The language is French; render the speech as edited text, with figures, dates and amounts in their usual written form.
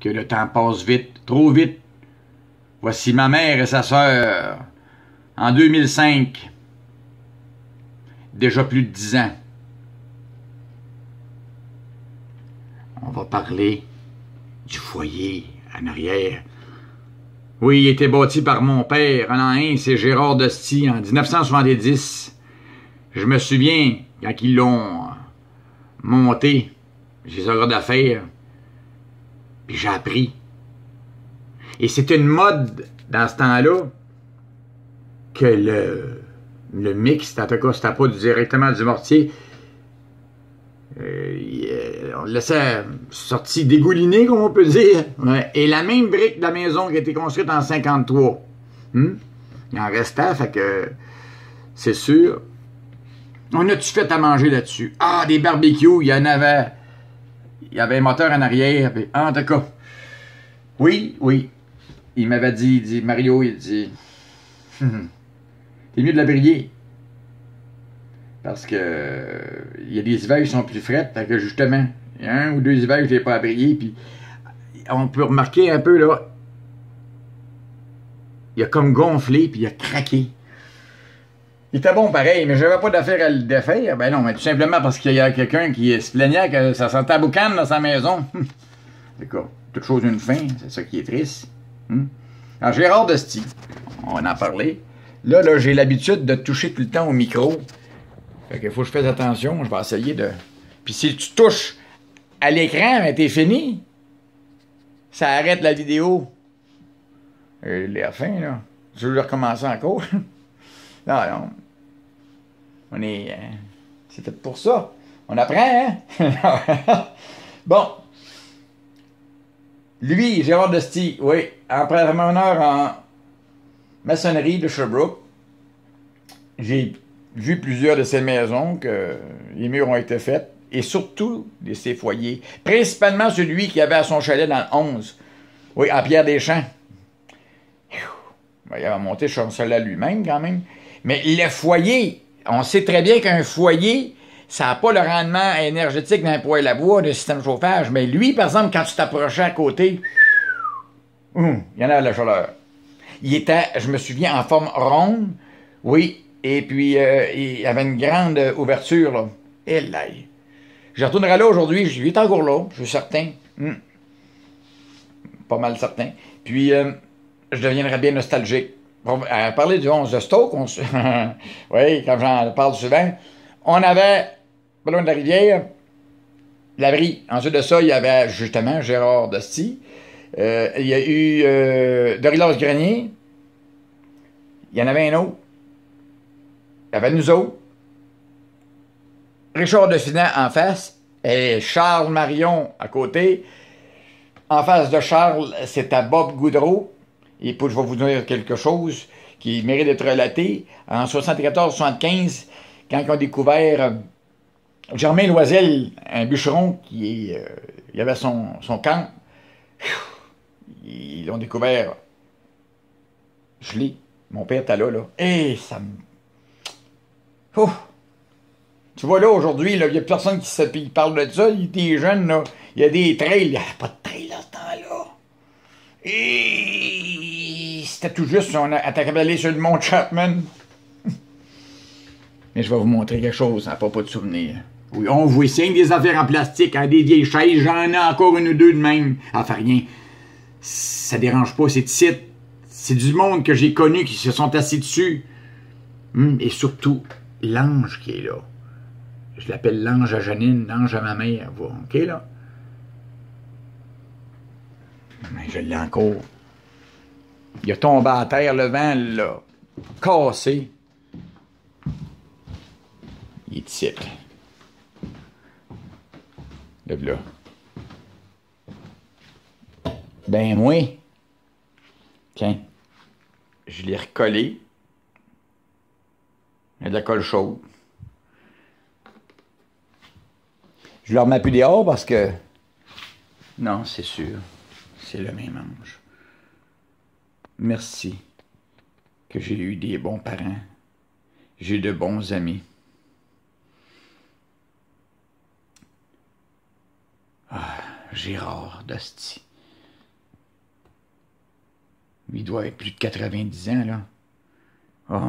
que le temps passe vite, trop vite. Voici ma mère et sa sœur, en 2005, déjà plus de 10 ans. On va parler du foyer en arrière. Oui, il était bâti par mon père, en l'an 1, c'est Gérard Dostie, en 1970. Je me souviens, quand ils l'ont monté, j'ai ce d'affaires, puis j'ai appris. Et c'était une mode, dans ce temps-là, que le mix, en tout cas, c'était pas directement du mortier, on le laissait sorti dégouliné, comme on peut dire. Ouais. Et la même brique de la maison qui a été construite en 53. Il en restait, fait que c'est sûr. On a-tu fait à manger là-dessus? Ah, des barbecues, il y en avait. Il y avait un moteur en arrière. Puis, en tout cas, oui. Il m'avait dit, Mario, il dit, t'es mieux de la briller. Parce que il y a des hivers qui sont plus frettes, fait que justement, il y a 1 ou 2 hivers que je n'ai pas à briller, puis on peut remarquer un peu, là, il a comme gonflé, puis il a craqué. Il était bon pareil, mais j'avais pas d'affaire à le défaire. Ben non, mais tout simplement parce qu'il y a quelqu'un qui se plaignait que ça sentait la boucane dans sa maison. D'accord, toute chose une fin, c'est ça qui est triste. Alors, Gérard Dostie, on va en parler. Là, j'ai l'habitude de toucher tout le temps au micro. Fait qu'il faut que je fasse attention, je vais essayer de... Puis si tu touches à l'écran, ben t'es fini. Ça arrête la vidéo. L'air fin, là. Je veux recommencer encore. Non. On est... c'est peut-être pour ça. On apprend, hein? Bon. Lui, Gérard Dostie, oui, entrepreneur en maçonnerie de Sherbrooke. J'ai vu plusieurs de ces maisons que les murs ont été faits, et surtout de ces foyers. Principalement celui qui avait à son chalet dans le 11. Oui, à Pierre-des-Champs. Il avait monté son chalet lui-même, quand même. Mais le foyer, on sait très bien qu'un foyer, ça n'a pas le rendement énergétique d'un poêle à bois, d'un système de chauffage. Mais lui, par exemple, quand tu t'approchais à côté, il y en avait de la chaleur. Il était, je me souviens, en forme ronde, oui, et puis il y avait une grande ouverture, là. Et là, je retournerai là aujourd'hui, je suis encore là, je suis certain. Pas mal certain. Puis, je deviendrai bien nostalgique. À parler du 11 de Stoke, oui, comme j'en parle souvent, on avait, pas loin de la rivière, l'abri. Ensuite de ça, il y avait justement Gérard Dostie. Il y a eu Dorillas Grenier. Il y en avait un autre. Il y avait nous autres. Richard Definant en face. Et Charles Marion à côté. En face de Charles, c'était Bob Goudreau. Et puis, je vais vous dire quelque chose qui mérite d'être relaté. En 74-75, quand ils ont découvert Germain Loisel, un bûcheron qui il avait son camp, ils l'ont découvert gelé. Mon père était là. Et ça me... Oh! Tu vois, là, aujourd'hui, il n'y a personne qui parle de ça. Il était jeune, là. Il y a des trails. Il n'y avait pas de trails à ce temps-là. Et c'était tout juste, on attaquait d'aller sur le mont Chapman. Mais je vais vous montrer quelque chose à propos de souvenirs. Oui, on voit signe des affaires en plastique, hein, des vieilles chaises, j'en ai encore une ou deux de même. Enfin, rien. Ça dérange pas, c'est titre. C'est du monde que j'ai connu qui se sont assis dessus. Et surtout, l'ange qui est là. Je l'appelle l'ange à Janine, l'ange à ma mère. OK, là? Mais je l'ai encore. Il a tombé à terre, le vent l'a cassé. Il est ici. Là. Ben, moi, tiens, je l'ai recollé. Il y a de la colle chaude. Je le remets plus dehors parce que... Non, c'est sûr. C'est le même ange. Merci que j'ai eu des bons parents. J'ai de bons amis. Ah, Gérard Dostie. Il doit être plus de 90 ans, là. Oh.